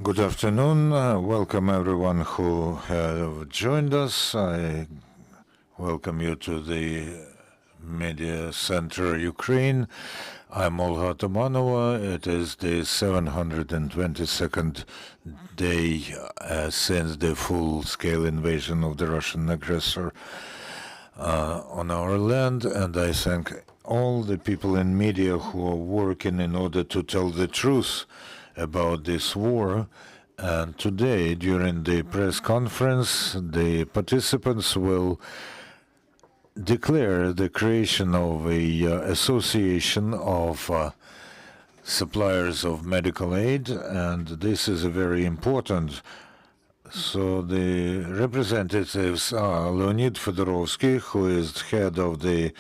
Good afternoon. Welcome everyone who have joined us. I welcome you to the Media Center Ukraine. I'm Olga Tomanova. It is the 722nd day since the full-scale invasion of the Russian aggressor on our land, and I thank all the people in media who are working in order to tell the truth about this war. And today, during the press conference, the participants will declare the creation of a association of suppliers of medical aid, and this is a very important. So the representatives are Leonid, Fedorovskyi, who is head of the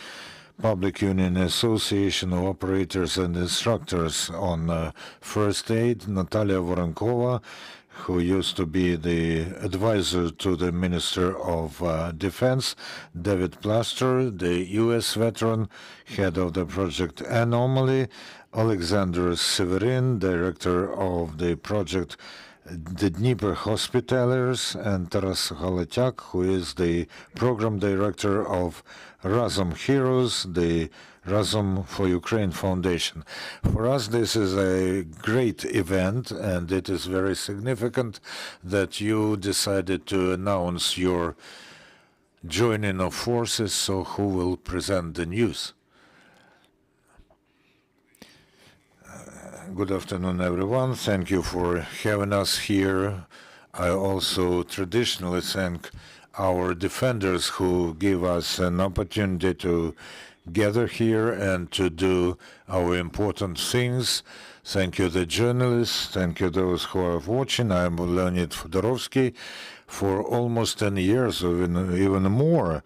Public Union Association of Operators and Instructors on First Aid, Natalia Voronkova, who used to be the advisor to the Minister of Defense, David Plaster, the US veteran, head of the project Anomaly, Oleksandr Syvyryn, director of the project the Dnipro Hospitaliers, and Hatalyak, who is the program director of Razom Heroes, the Razom for Ukraine Foundation. For us, this is a great event, and it is very significant that you decided to announce your joining of forces. So who will present the news? Good afternoon, everyone. Thank you for having us here. I also traditionally thank our defenders who give us an opportunity to gather here and to do our important things. Thank you, the journalists. Thank you, those who are watching. I'm Leonid Fedorovskyi. For almost 10 years, or even more,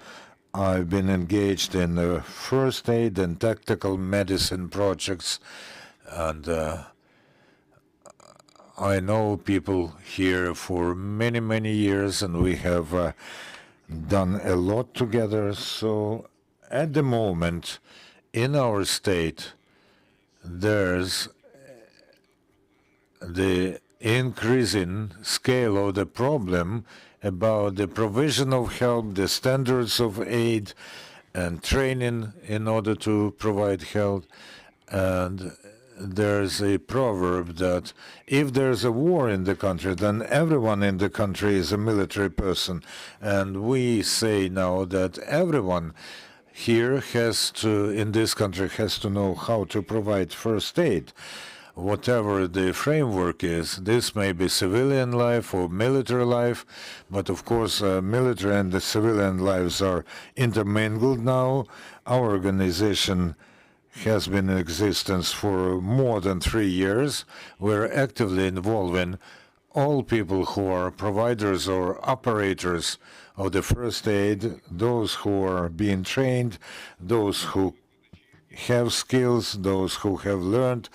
I've been engaged in first aid and tactical medicine projects. And I know people here for many, many years, and we have done a lot together. So at the moment, in our state, there's the increasing scale of the problem about the provision of help, the standards of aid, and training in order to provide help. And there's a proverb that if there's a war in the country, then everyone in the country is a military person. And we say now that everyone here in this country has to know how to provide first aid. Whatever the framework is, this may be civilian life or military life, but of course military and the civilian lives are intermingled now. Our organization has been in existence for more than 3 years. We're actively involving all people who are providers or operators of the first aid, those who are being trained, those who have skills, those who have learned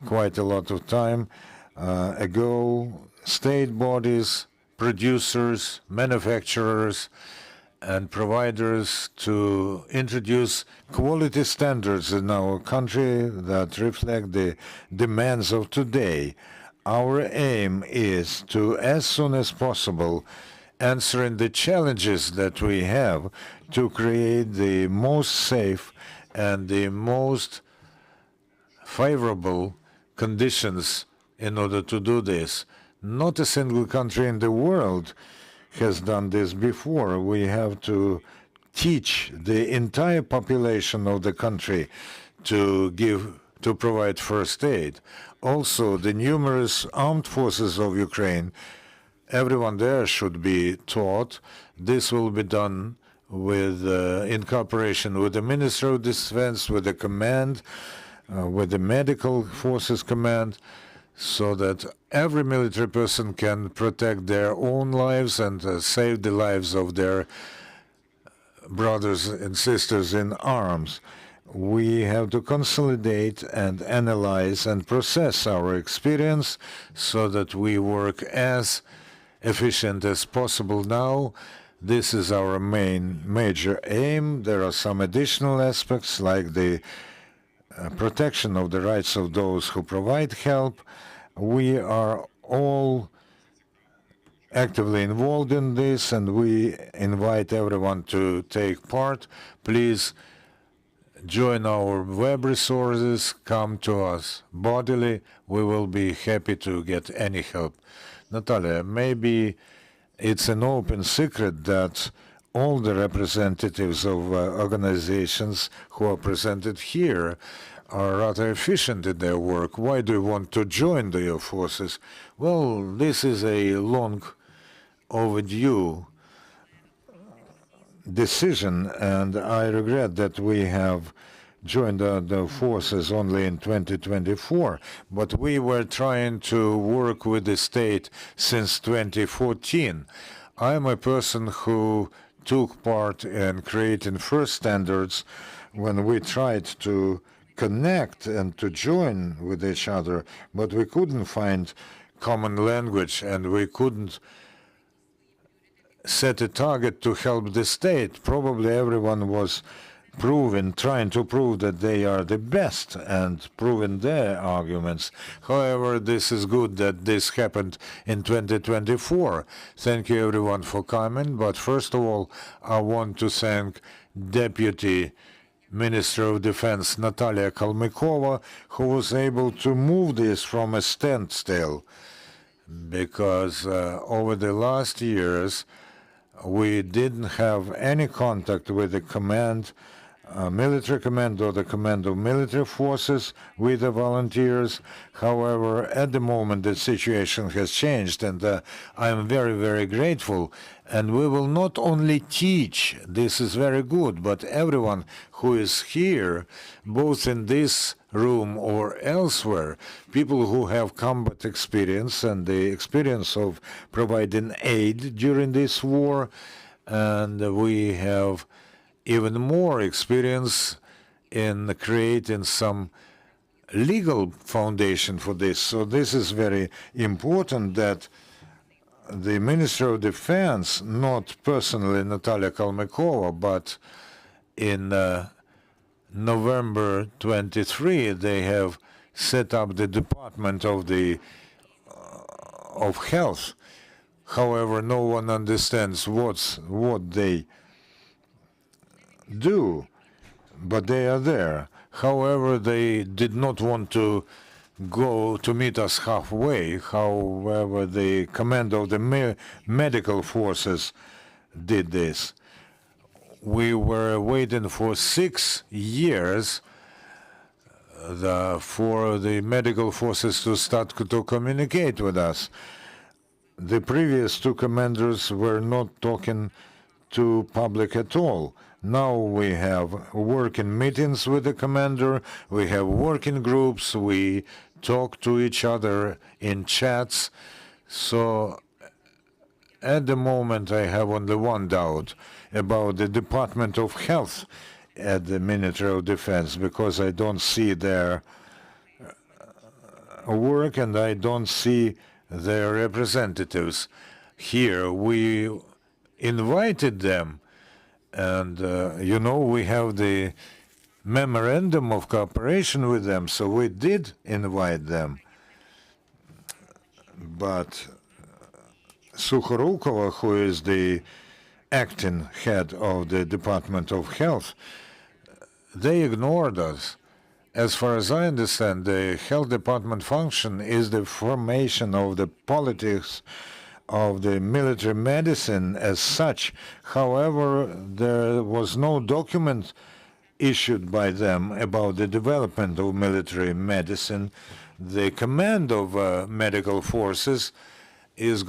quite a lot of time ago, state bodies, producers, manufacturers, and providers to introduce quality standards in our country that reflect the demands of today. Our aim is to, as soon as possible, answering the challenges that we have to create the most safe and the most favorable conditions in order to do this. Not a single country in the world has done this before. We have to teach the entire population of the country to provide first aid. Also, the numerous armed forces of Ukraine, everyone there should be taught. This will be done with in cooperation with the Minister of Defense, with the command, with the Medical Forces Command, so that every military person can protect their own lives and save the lives of their brothers and sisters in arms. We have to consolidate and analyze and process our experience so that we work as efficient as possible now. This is our major aim. There are some additional aspects like the protection of the rights of those who provide help. We are all actively involved in this, and we invite everyone to take part. Please join our web resources, come to us bodily. We will be happy to get any help. Natalia, maybe it's an open secret that all the representatives of organizations who are presented here are rather efficient in their work. Why do you want to join the forces? Well, this is a long overdue decision, and I regret that we have joined the forces only in 2024, but we were trying to work with the state since 2014. I'm a person who took part in creating first standards when we tried to connect and to join with each other, but we couldn't find common language and we couldn't set a target to help the state. Probably everyone was trying to prove that they are the best and proving their arguments. However, this is good that this happened in 2024. Thank you everyone for coming, but first of all, I want to thank Deputy Minister of Defense Natalia Kalmykova, who was able to move this from a standstill, because over the last years, we didn't have any contact with the command, military command or the command of military forces with the volunteers. However, at the moment the situation has changed, and I am very, very grateful. And we will not only teach, this is very good, but everyone who is here, both in this room or elsewhere, people who have combat experience and the experience of providing aid during this war, and we have even more experience in creating some legal foundation for this. So this is very important that the Minister of Defense, not personally Natalia Kalmykova, but in November 23, they have set up the Department of Health. However, no one understands what they do, but they are there. However, they did not want to go to meet us halfway. However, the command of the medical forces did this. We were waiting for 6 years for the medical forces to start to communicate with us. The previous two commanders were not talking to public at all. Now we have working meetings with the commander, we have working groups, we talk to each other in chats. So at the moment I have only one doubt about the Department of Health at the Ministry of Defense, because I don't see their work and I don't see their representatives here. We invited them, and we have the memorandum of cooperation with them, so we did invite them. But Sukhorukova, who is the acting head of the Department of Health, they ignored us. As far as I understand, the health department function is the formation of the politics of the military medicine as such. However, there was no document issued by them about the development of military medicine. The command of medical forces is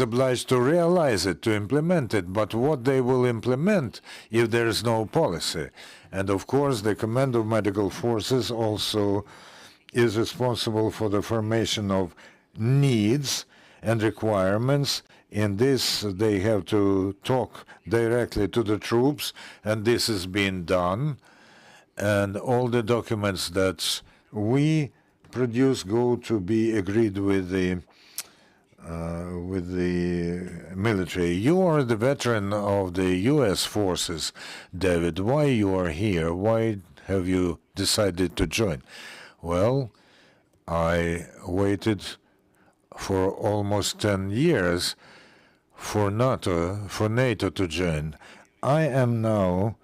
obliged to realize it, to implement it, but what they will implement if there is no policy? And of course, the command of medical forces also is responsible for the formation of needs and requirements. In this, they have to talk directly to the troops, and this is being done. And all the documents that we produce go to be agreed with the military. You are the veteran of the U.S. forces, David. Why you are here? Why have you decided to join? Well, I waited for almost 10 years for NATO to join. I've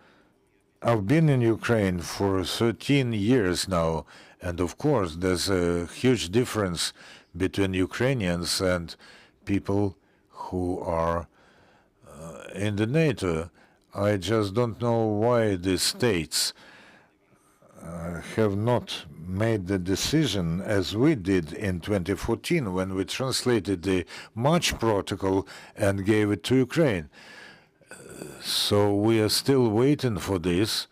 been in Ukraine for 13 years now, and of course there's a huge difference between Ukrainians and people who are in the NATO. I just don't know why the states have not made the decision as we did in 2014 when we translated the March Protocol and gave it to Ukraine. So we are still waiting for this.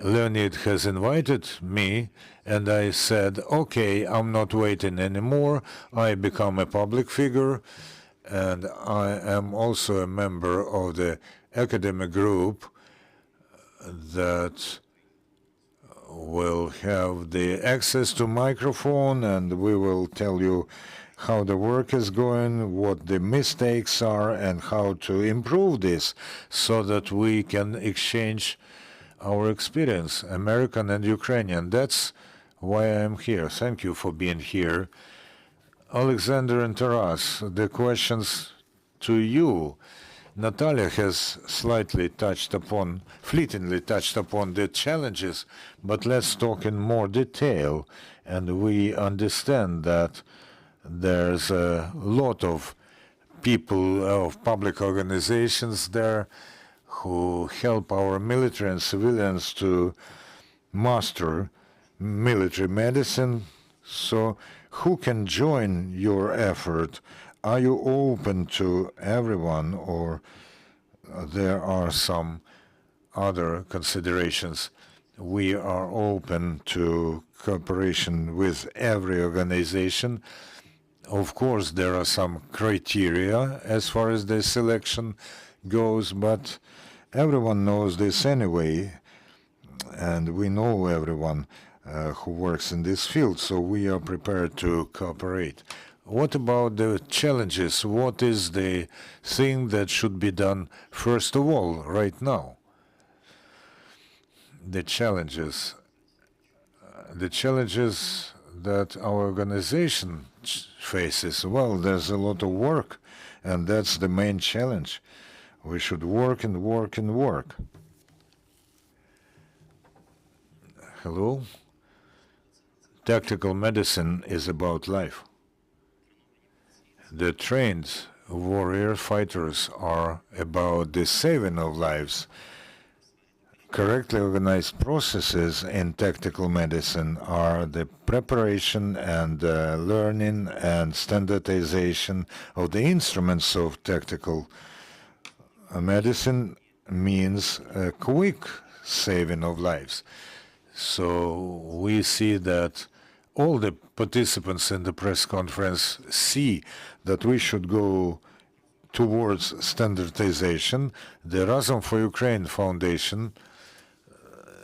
Leonid has invited me, and I said, okay, I'm not waiting anymore. I become a public figure, and I am also a member of the academic group that will have the access to microphone, and we will tell you how the work is going, what the mistakes are, and how to improve this so that we can exchange our experience, American and Ukrainian. That's why I'm here. Thank you for being here. Oleksandr and Taras, the questions to you. Natalia has fleetingly touched upon the challenges, but let's talk in more detail. And we understand that there's a lot of people, of public organizations there who help our military and civilians to master military medicine. So who can join your effort? Are you open to everyone, or there are some other considerations? We are open to cooperation with every organization. Of course, there are some criteria as far as the selection goes, but everyone knows this anyway, and we know everyone who works in this field, so we are prepared to cooperate. What about the challenges? What is the thing that should be done first of all, right now? The challenges that our organization faces, well, there's a lot of work, and that's the main challenge. We should work and work and work. Hello? Tactical medicine is about life. The trained warrior fighters are about the saving of lives. Correctly organized processes in tactical medicine are the preparation and learning and standardization of the instruments of tactical medicine means a quick saving of lives. So we see that all the participants in the press conference see that we should go towards standardization. The Razom for Ukraine Foundation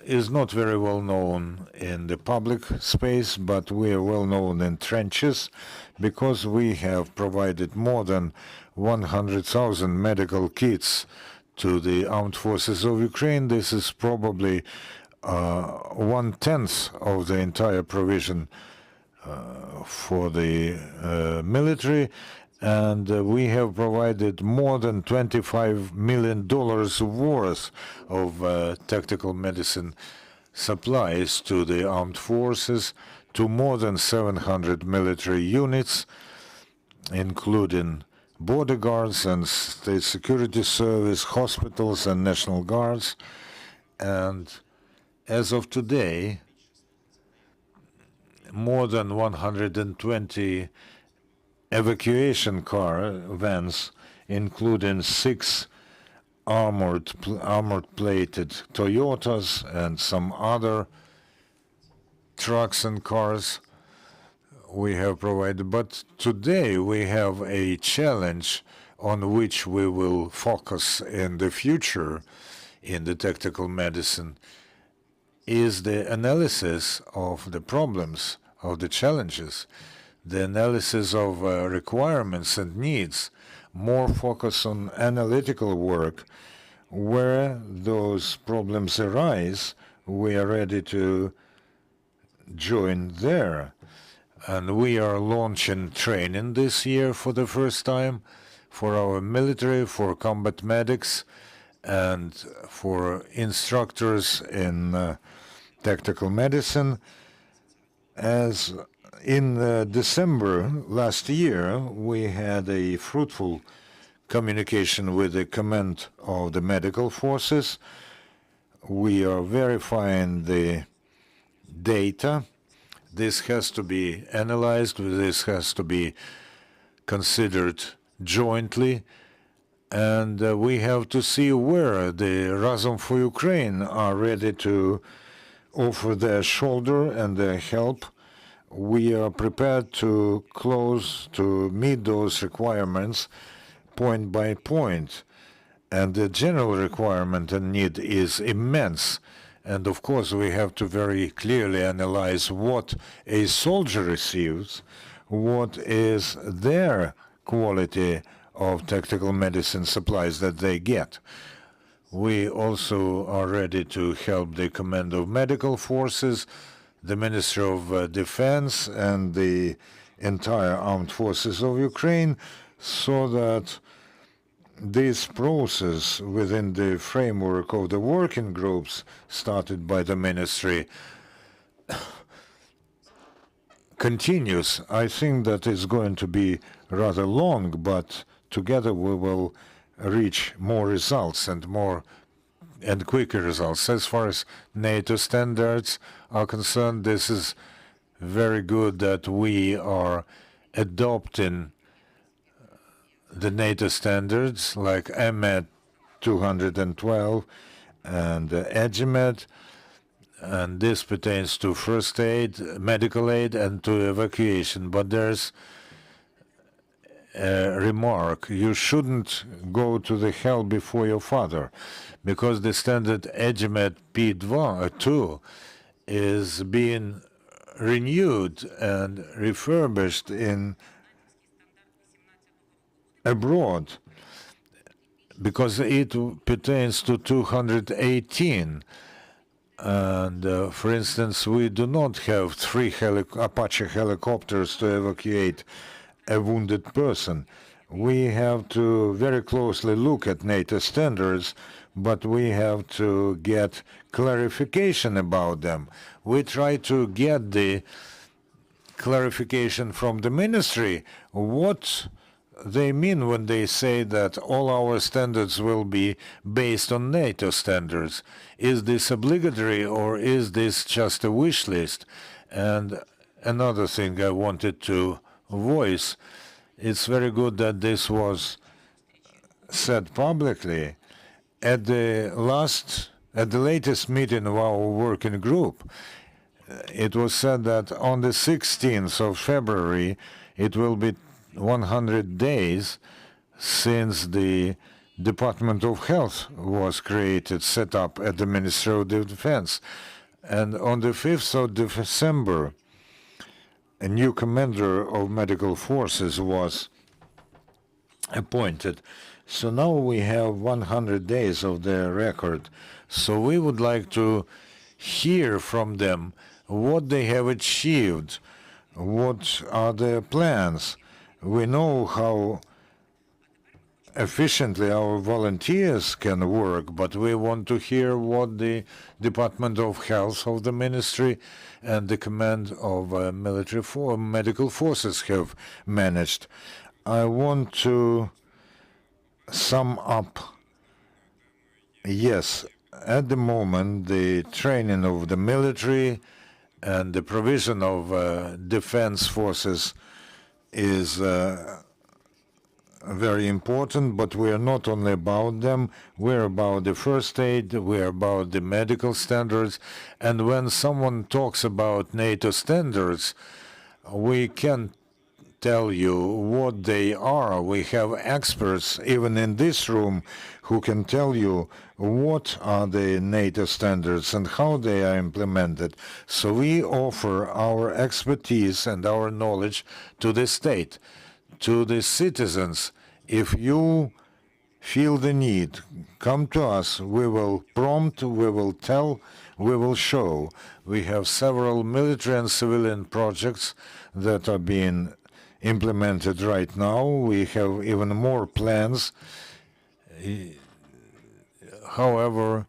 is not very well known in the public space, but we are well known in trenches because we have provided more than 100,000 medical kits to the armed forces of Ukraine. This is probably 1/10 of the entire provision for the military, and we have provided more than $25 million worth of tactical medicine supplies to the armed forces, to more than 700 military units, including border guards and state security service, hospitals and national guards. And as of today, more than 120 evacuation car vans, including 6 armored-plated Toyotas and some other trucks and cars we have provided. But today we have a challenge on which we will focus in the future in the tactical medicine, is the analysis of the problems, of the challenges, the analysis of requirements and needs, more focus on analytical work. Where those problems arise, we are ready to join there. And we are launching training this year for the first time for our military, for combat medics, and for instructors in tactical medicine. As in December last year, we had a fruitful communication with the command of the medical forces. We are verifying the data. This has to be analyzed. This has to be considered jointly. And we have to see where the Razom for Ukraine are ready to offer their shoulder and their help. We are prepared to meet those requirements point by point. And the general requirement and need is immense. And of course, we have to very clearly analyze what a soldier receives, what is their quality of tactical medicine supplies that they get. We also are ready to help the Command of Medical Forces, the Ministry of Defense, and the entire armed forces of Ukraine, so that this process within the framework of the working groups started by the ministry continues. I think that it's going to be rather long, but together we will reach more results and quicker results. As far as NATO standards are concerned, this is very good that we are adopting the NATO standards like MED 212 and EGMED, and this pertains to first aid, medical aid, and to evacuation. But there's a remark: you shouldn't go to the hell before your father, because the standard EGMED P2 is being renewed and refurbished abroad, because it pertains to 218. And for instance, we do not have 3 Apache helicopters to evacuate a wounded person. We have to very closely look at NATO standards, but we have to get clarification about them. We try to get the clarification from the ministry what they mean when they say that all our standards will be based on NATO standards. Is this obligatory, or is this just a wish list? And another thing I wanted to voice, it's very good that this was said publicly. At the latest meeting of our working group, it was said that on the 16th of February, it will be 100 days since the Department of Health was set up at the Ministry of Defense. And on the 5th of December, a new commander of medical forces was appointed. So now we have 100 days of their record. So we would like to hear from them what they have achieved, what are their plans. We know how efficiently our volunteers can work, but we want to hear what the Department of Health of the Ministry and the Command of Medical Forces have managed. I want to sum up. Yes, at the moment, the training of the military and the provision of defense forces is very important, but we are not only about them, we're about the first aid, we're about the medical standards, and when someone talks about NATO standards, we can tell you what they are. We have experts, even in this room, who can tell you what are the NATO standards and how they are implemented. So we offer our expertise and our knowledge to the state, to the citizens. If you feel the need, come to us. We will prompt, we will tell, we will show. We have several military and civilian projects that are being implemented right now. We have even more plans. However,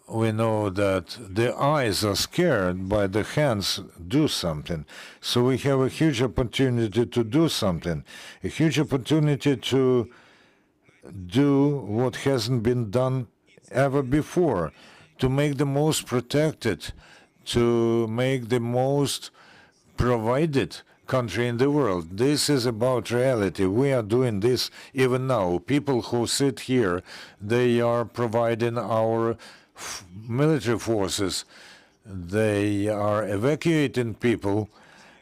we know that the eyes are scared, but the hands do something. So we have a huge opportunity to do something, a huge opportunity to do what hasn't been done ever before, to make the most protected, to make the most provided country in the world. This is about reality. We are doing this even now. People who sit here, they are providing our military forces. They are evacuating people,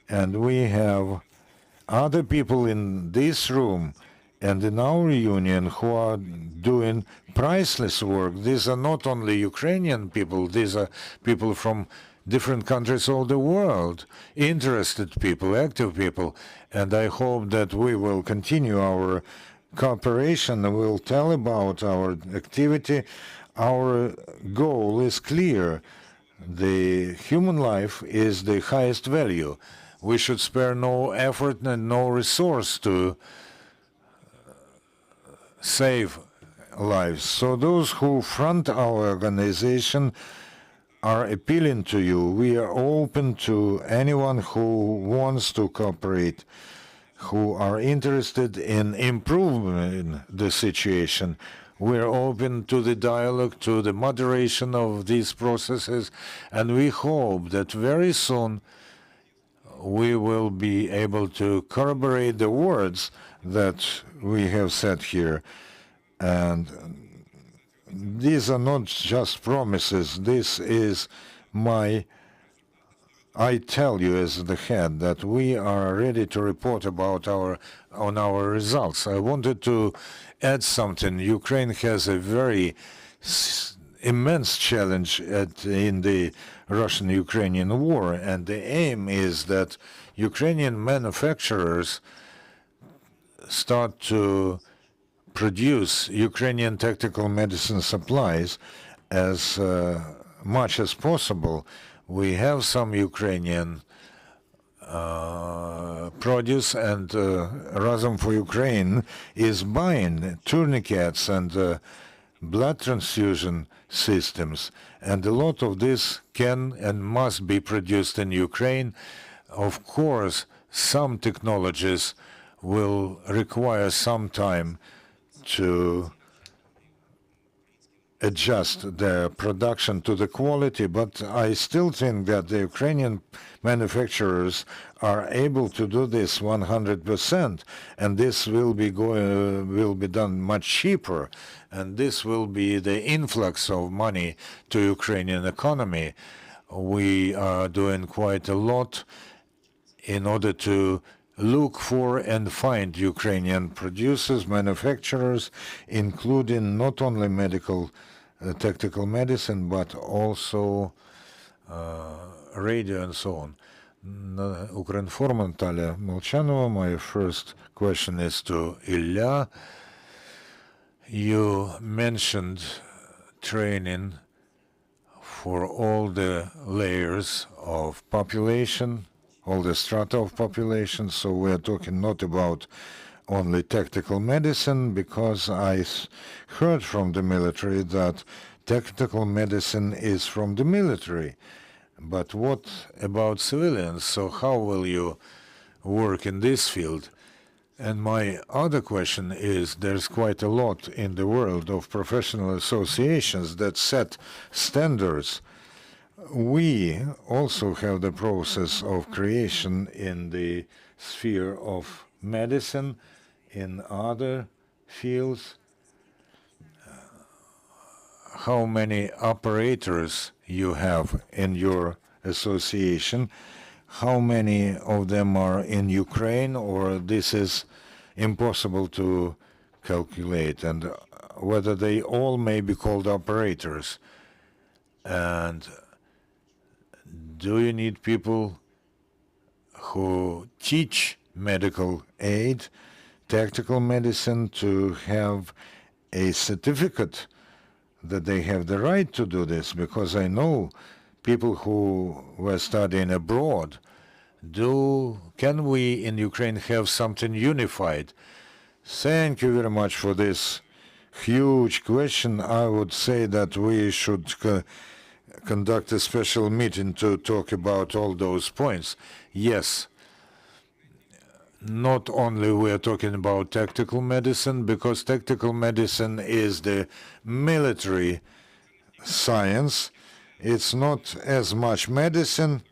and we have other people in this room and in our union who are doing priceless work. These are not only Ukrainian people, these are people from different countries all the world, interested people, active people, and I hope that we will continue our cooperation and we'll tell about our activity. Our goal is clear. The human life is the highest value. We should spare no effort and no resource to save lives. So those who front our organization are appealing to you. We are open to anyone who wants to cooperate, who are interested in improving the situation. We're open to the dialogue, to the moderation of these processes, and we hope that very soon we will be able to corroborate the words that we have said here. And these are not just promises. This is I tell you as the head that we are ready to report about on our results. I wanted to add something. Ukraine has a very immense challenge in the Russian-Ukrainian war, and the aim is that Ukrainian manufacturers start to produce Ukrainian tactical medicine supplies as much as possible. We have some Ukrainian produce, and Razom for Ukraine is buying tourniquets and blood transfusion systems, and a lot of this can and must be produced in Ukraine. Of course, some technologies will require some time to adjust their production to the quality, but I still think that the Ukrainian manufacturers are able to do this 100%, and this will be done much cheaper, and this will be the influx of money to Ukrainian economy. We are doing quite a lot in order to look for and find Ukrainian producers, manufacturers, including not only medical tactical medicine, but also radio and so on. Ukrinform Natalia Molchanova. My first question is to Ilya. You mentioned training for all the layers of population, all the strata of population, so we're talking not about only tactical medicine, because I heard from the military that tactical medicine is from the military. But what about civilians? So how will you work in this field? And my other question is, there's quite a lot in the world of professional associations that set standards. We also have the process of creation in the sphere of medicine, in other fields. How many operators you have in your association? How many of them are in Ukraine, or this is impossible to calculate, and whether they all may be called operators? And do you need people who teach medical aid, tactical medicine, to have a certificate that they have the right to do this, because I know people who were studying abroad. Can we in Ukraine have something unified? Thank you very much for this huge question. I would say that we should conduct a special meeting to talk about all those points. Yes, not only we are talking about tactical medicine, because tactical medicine is the military science. It's not as much medicine,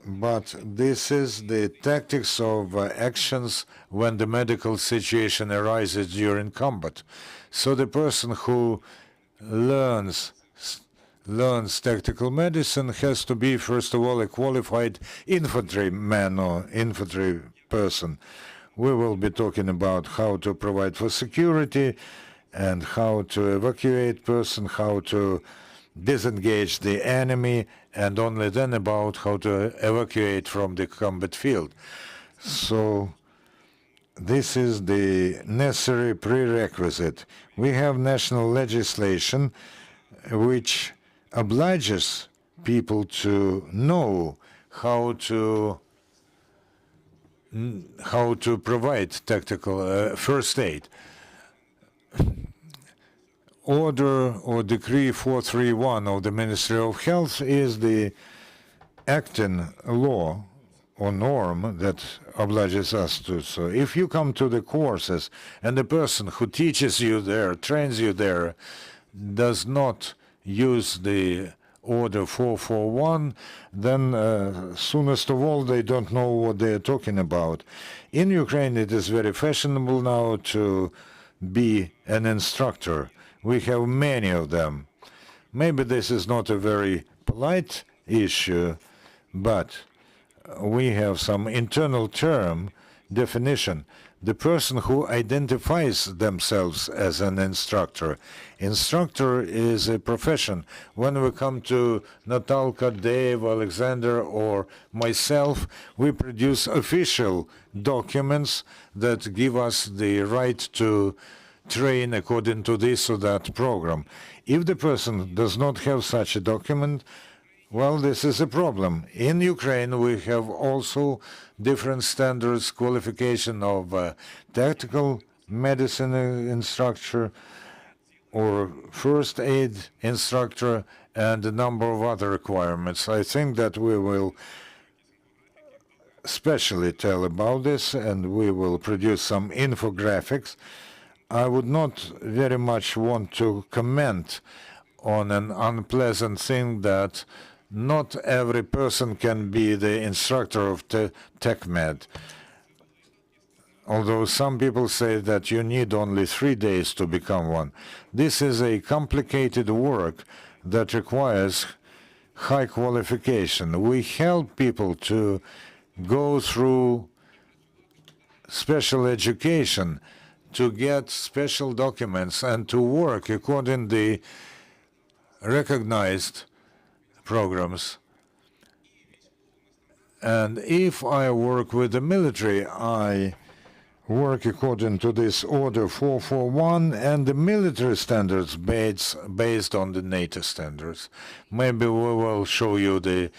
but this is the tactics of actions when the medical situation arises during combat. So the person who learns tactical medicine has to be, first of all, a qualified infantryman or infantry person. We will be talking about how to provide for security and how to evacuate person, how to disengage the enemy, and only then about how to evacuate from the combat field. So this is the necessary prerequisite. We have national legislation which obliges people to know how to provide tactical first aid. Order or Decree 431 of the Ministry of Health is the acting law or norm that obliges us to. So if you come to the courses and the person who teaches you there, trains you there, does not use the Order 441, then soonest of all, they don't know what they're talking about. In Ukraine, it is very fashionable now to be an instructor. We have many of them. Maybe this is not a very polite issue, but we have some internal term definition. The person who identifies themselves as an instructor. Instructor is a profession. When we come to Natalia, Dave, Oleksandr, or myself, we produce official documents that give us the right to train according to this or that program. If the person does not have such a document, well, this is a problem. In Ukraine, we have also different standards, qualification of tactical medicine instructor or first aid instructor and a number of other requirements. I think that we will specially tell about this and we will produce some infographics. I would not very much want to comment on an unpleasant thing that not every person can be the instructor of TechMed. Although some people say that you need only 3 days to become one. This is a complicated work that requires high qualification. We help people to go through special education, to get special documents and to work according to the recognized programs. And if I work with the military, I work according to this Order 441 and the military standards based on the NATO standards. Maybe we will show you the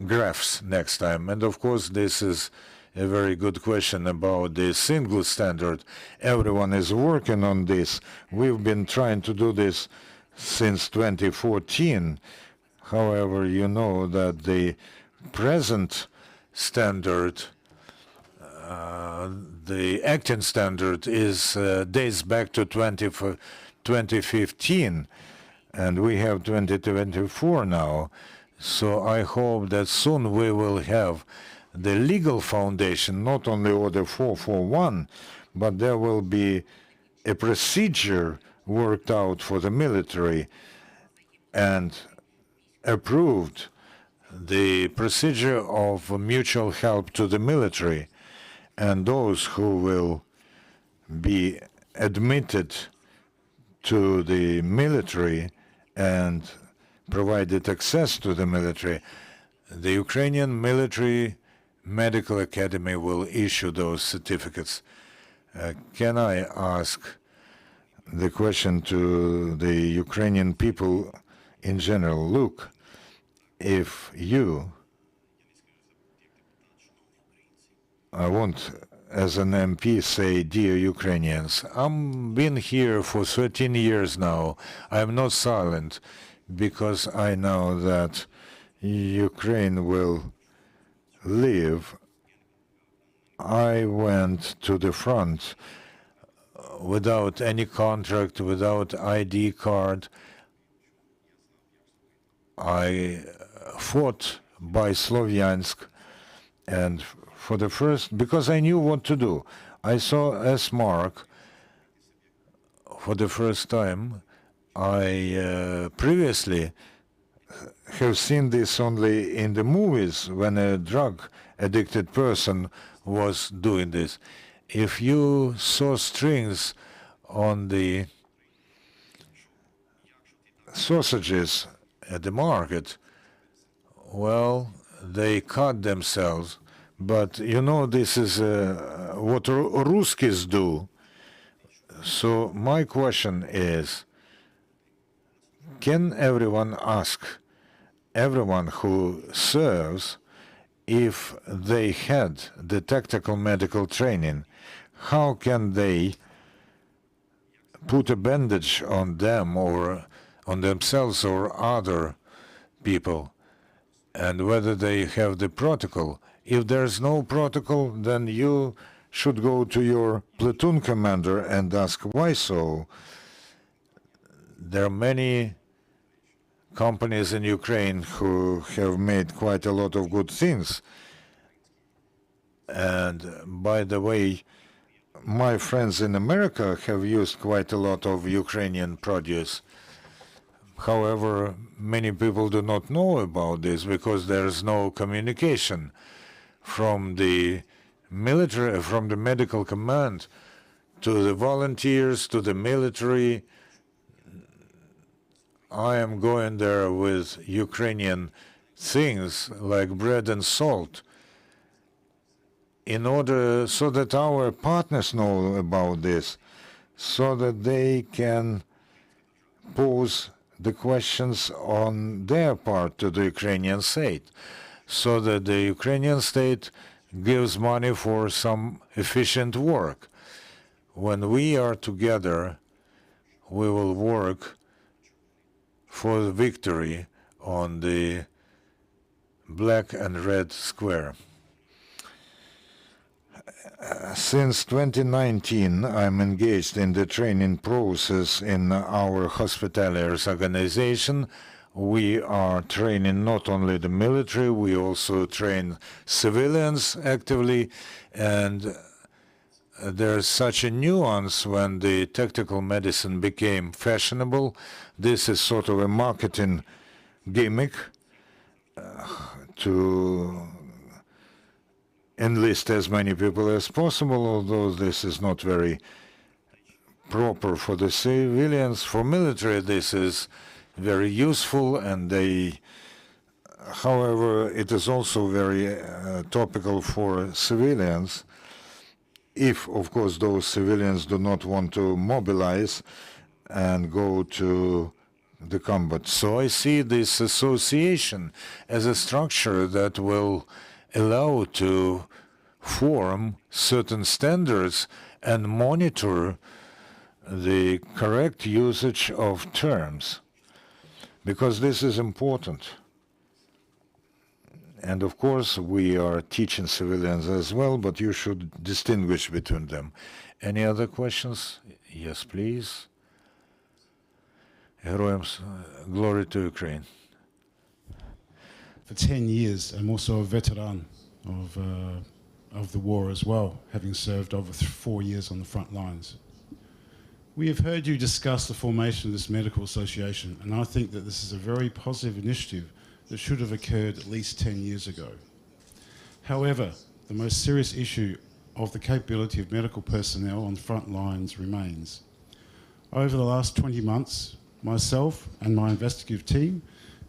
graphs next time. And of course, this is a very good question about the single standard. Everyone is working on this. We've been trying to do this since 2014. However, you know that the present standard, the acting standard, is dates back to 2015, and we have 2024 now. So I hope that soon we will have the legal foundation, not only Order 441, but there will be a procedure worked out for the military and approved, the procedure of mutual help to the military, and those who will be admitted to the military and provided access to the military. The Ukrainian Military Medical Academy will issue those certificates. Can I ask the question to the Ukrainian people in general. Look, if you, I won't as an MP say, dear Ukrainians, I've been here for 13 years now. I'm not silent because I know that Ukraine will live. I went to the front without any contract, without ID card. I fought by Slovyansk, and for the first, because I knew what to do. I saw S-mark for the first time. I previously have seen this only in the movies when a drug-addicted person was doing this. If you saw strings on the sausages at the market, well, they cut themselves. But you know, this is what Ruskies do. So my question is, can everyone ask everyone who serves if they had the tactical medical training, how can they put a bandage on them or on themselves or other people, and whether they have the protocol? If there's no protocol, then you should go to your platoon commander and ask why so. There are many companies in Ukraine who have made quite a lot of good things. And by the way, my friends in America have used quite a lot of Ukrainian produce. However, many people do not know about this because there's no communication from the military, from the medical command to the volunteers, to the military. I am going there with Ukrainian things like bread and salt in order so that our partners know about this, so that they can pose the questions on their part to the Ukrainian state, so that the Ukrainian state gives money for some efficient work. When we are together, we will work for the victory on the black and red square. Since 2019, I'm engaged in the training process in our hospitaliers organization. We are training not only the military, we also train civilians actively, and there's such a nuance when the tactical medicine became fashionable. This is sort of a marketing gimmick to enlist as many people as possible, although this is not very proper for the civilians. For military, this is very useful, and however, it is also very topical for civilians, if, of course, those civilians do not want to mobilize and go to the combat. So I see this association as a structure that will allow to form certain standards and monitor the correct usage of terms, because this is important. And of course, we are teaching civilians as well, but you should distinguish between them. Any other questions? Yes, please. Glory to Ukraine. For 10 years, I'm also a veteran of the war as well, having served over 4 years on the front lines. We have heard you discuss the formation of this medical association, and I think that this is a very positive initiative that should have occurred at least 10 years ago. However, the most serious issue of the capability of medical personnel on the front lines remains. Over the last 20 months, myself and my investigative team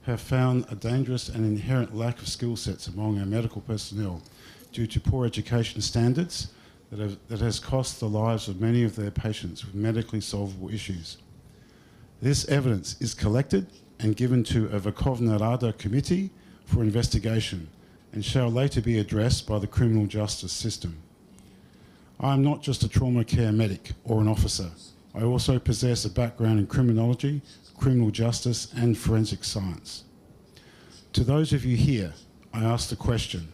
have found a dangerous and inherent lack of skill sets among our medical personnel due to poor education standards, that has cost the lives of many of their patients with medically solvable issues. This evidence is collected and given to a Verkhovna Rada committee for investigation and shall later be addressed by the criminal justice system. I am not just a trauma care medic or an officer. I also possess a background in criminology, criminal justice, and forensic science. To those of you here, I ask the question,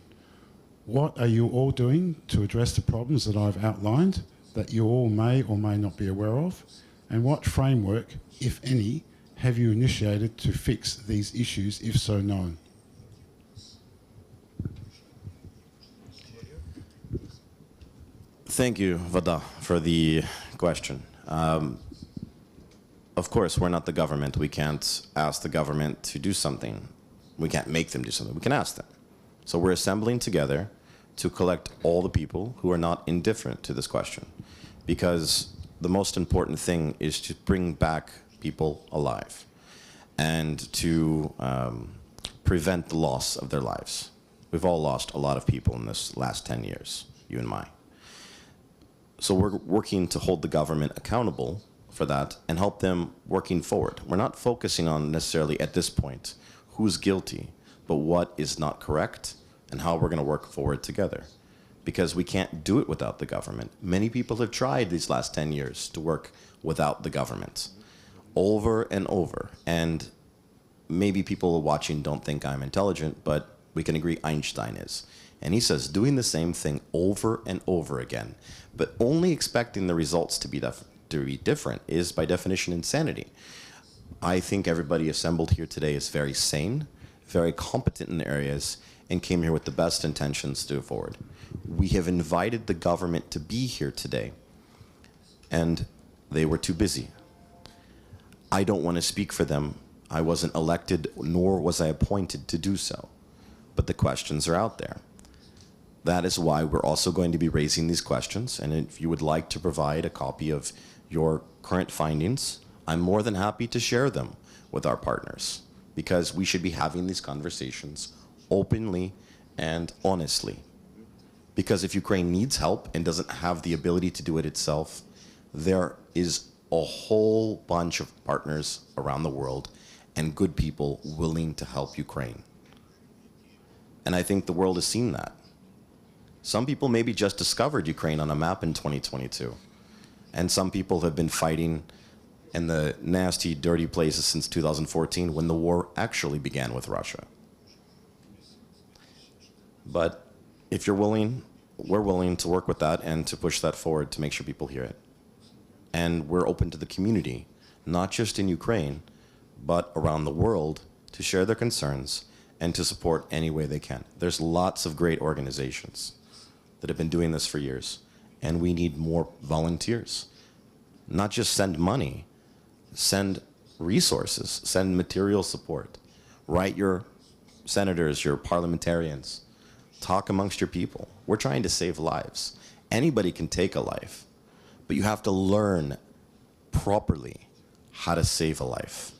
what are you all doing to address the problems that I've outlined that you all may or may not be aware of? And what framework, if any, have you initiated to fix these issues, if so known? Thank you, Vada, for the question. Of course, we're not the government. We can't ask the government to do something. We can't make them do something. We can ask them. So we're assembling together to collect all the people who are not indifferent to this question. Because the most important thing is to bring back people alive and to prevent the loss of their lives. We've all lost a lot of people in this last 10 years, you and I. So we're working to hold the government accountable for that and help them working forward. We're not focusing on necessarily at this point who's guilty, but what is not correct and how we're going to work forward together. Because we can't do it without the government. Many people have tried these last 10 years to work without the government over and over. And maybe people watching don't think I'm intelligent, but we can agree Einstein is. And he says doing the same thing over and over again, but only expecting the results to be different is by definition insanity. I think everybody assembled here today is very sane, very competent in areas, and came here with the best intentions to move forward. We have invited the government to be here today, and they were too busy. I don't want to speak for them. I wasn't elected, nor was I appointed to do so. But the questions are out there. That is why we're also going to be raising these questions, and if you would like to provide a copy of your current findings, I'm more than happy to share them with our partners, because we should be having these conversations openly and honestly. Because if Ukraine needs help and doesn't have the ability to do it itself, there is a whole bunch of partners around the world and good people willing to help Ukraine. And I think the world has seen that. Some people maybe just discovered Ukraine on a map in 2022. And some people have been fighting in the nasty, dirty places since 2014 when the war actually began with Russia. But if you're willing, we're willing to work with that and to push that forward to make sure people hear it. And we're open to the community, not just in Ukraine, but around the world, to share their concerns and to support any way they can. There's lots of great organizations that have been doing this for years, and we need more volunteers. Not just send money, send resources, send material support. Write your senators, your parliamentarians. Talk amongst your people. We're trying to save lives. Anybody can take a life, but you have to learn properly how to save a life.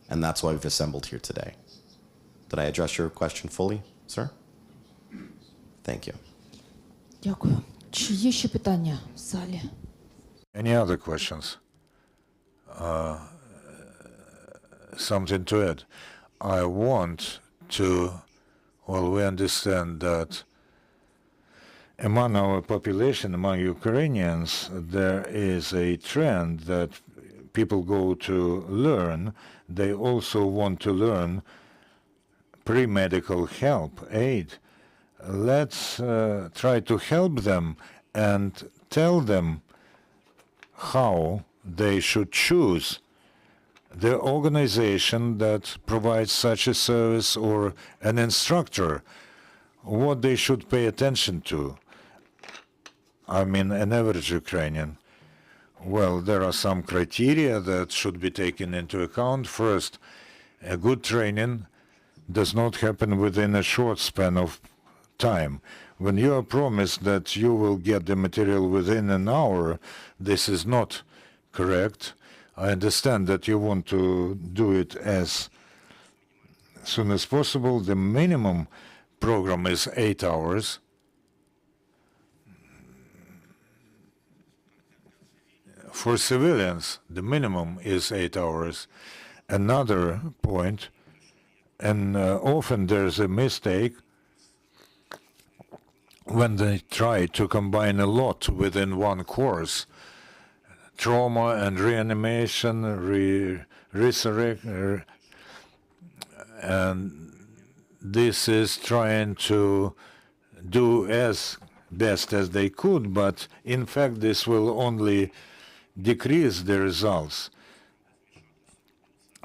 And that's why we've assembled here today. Did I address your question fully, sir? Thank you. Дякую. Чи є ще питання в залі? Any other questions? Something to add. I want to, well, we understand that among our population, among Ukrainians, there is a trend that people go to learn. They also want to learn pre-medical help, aid. Let's try to help them and tell them how they should choose the organization that provides such a service or an instructor, what they should pay attention to. I mean, an average Ukrainian. Well, there are some criteria that should be taken into account. First, a good training does not happen within a short span of time. When you are promised that you will get the material within an hour, this is not correct. I understand that you want to do it as soon as possible. The minimum program is 8 hours. For civilians, the minimum is 8 hours. Another point, and often there's a mistake when they try to combine a lot within one course. Trauma and reanimation, resurrect, and this is trying to do as best as they could, but in fact this will only decrease the results.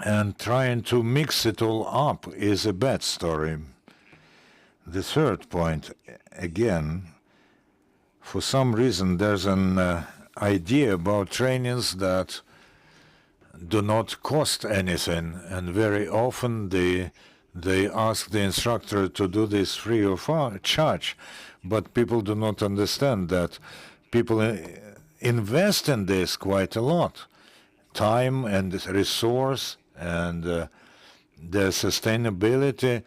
And trying to mix it all up is a bad story. The third point, again, for some reason there's an idea about trainings that do not cost anything, and very often they ask the instructor to do this free of charge, but people do not understand that people invest in this quite a lot, time and resource and their sustainability.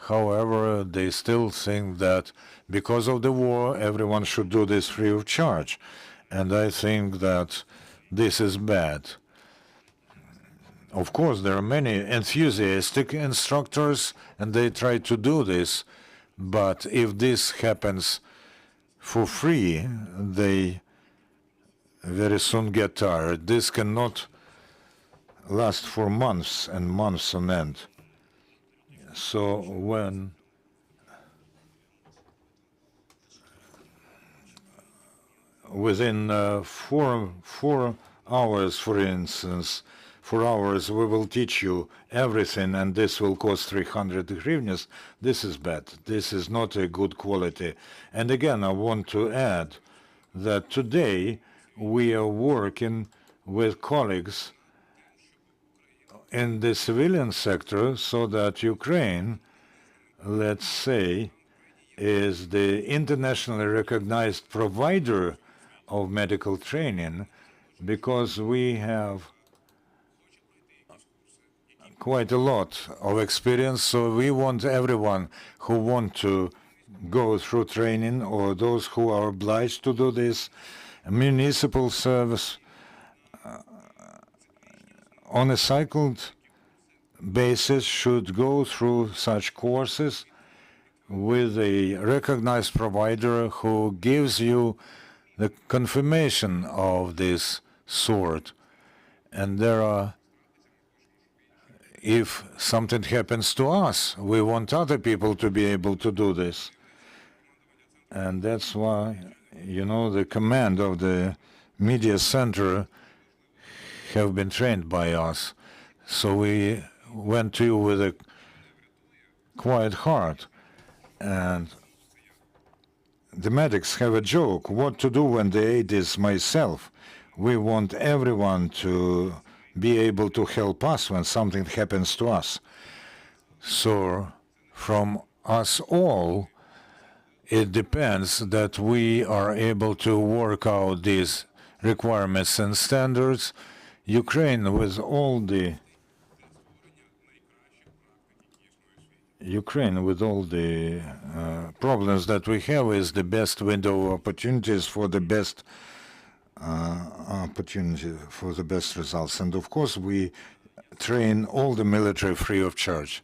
However, they still think that because of the war, everyone should do this free of charge. And I think that this is bad. Of course, there are many enthusiastic instructors, and they try to do this. But if this happens for free, they very soon get tired. This cannot last for months and months on end. So when within 4 hours, for instance, 4 hours we will teach you everything, and this will cost 300 hryvnias. This is bad. This is not a good quality. And again, I want to add that today we are working with colleagues in the civilian sector so that Ukraine, let's say, is the internationally recognized provider of medical training, because we have quite a lot of experience. So we want everyone who want to go through training, or those who are obliged to do this, municipal service, on a cycled basis should go through such courses with a recognized provider who gives you the confirmation of this sort. And there are, if something happens to us, we want other people to be able to do this. And that's why, you know, the command of the media center have been trained by us. So we went to you with a quiet heart. And the medics have a joke, what to do when the aid is myself. We want everyone to be able to help us when something happens to us. So from us all, it depends that we are able to work out these requirements and standards. Ukraine, with all the problems that we have, is the best window of opportunities for the best results. And of course, we train all the military free of charge.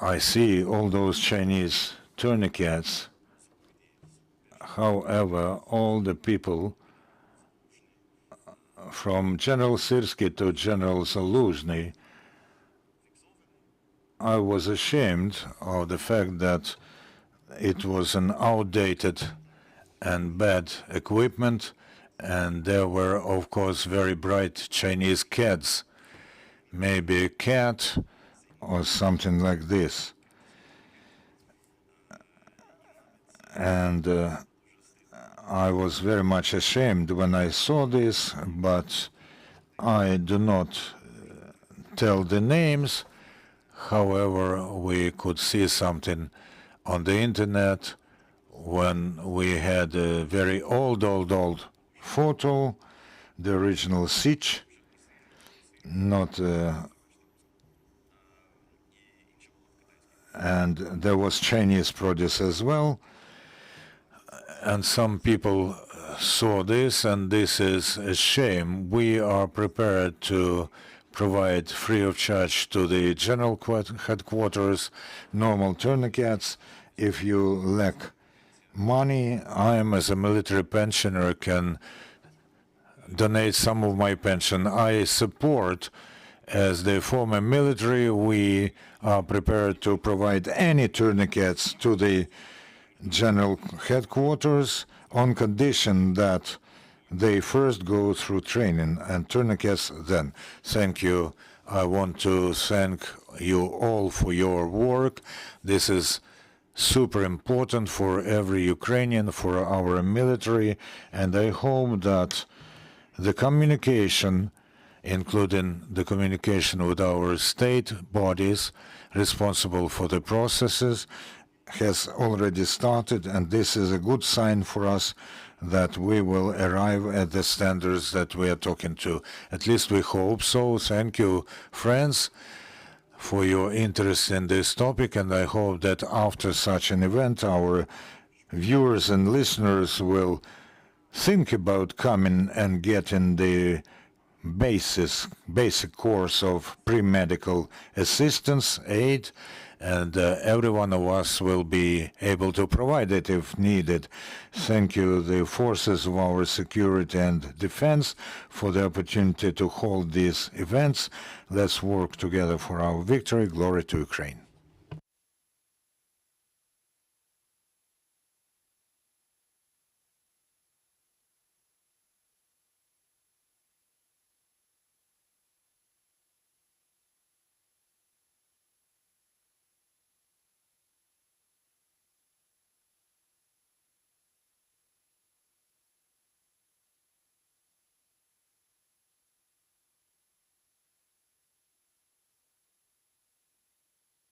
I see all those Chinese tourniquets. However, all the people from General Syrsky to General Zaluzhny, I was ashamed of the fact that it was an outdated and bad equipment, and there were, of course, very bright Chinese cats, maybe a cat or something like this. And I was very much ashamed when I saw this, but I do not tell the names. However, we could see something on the internet when we had a very old photo, the original Sich, not and there was Chinese produce as well. And some people saw this, and this is a shame. We are prepared to provide free of charge to the general headquarters normal tourniquets. If you lack money, I am, as a military pensioner, can donate some of my pension. I support, as the former military, we are prepared to provide any tourniquets to the general headquarters on condition that they first go through training, and tourniquets then. Thank you. I want to thank you all for your work. This is super important for every Ukrainian, for our military, and I hope that the communication, including the communication with our state bodies responsible for the processes, has already started, and this is a good sign for us that we will arrive at the standards that we are talking to. At least we hope so. Thank you, friends, for your interest in this topic, and I hope that after such an event, our viewers and listeners will think about coming and getting the basic course of pre-medical assistance, aid, and every one of us will be able to provide it if needed. Thank you, the forces of our security and defense, for the opportunity to hold these events. Let's work together for our victory. Glory to Ukraine.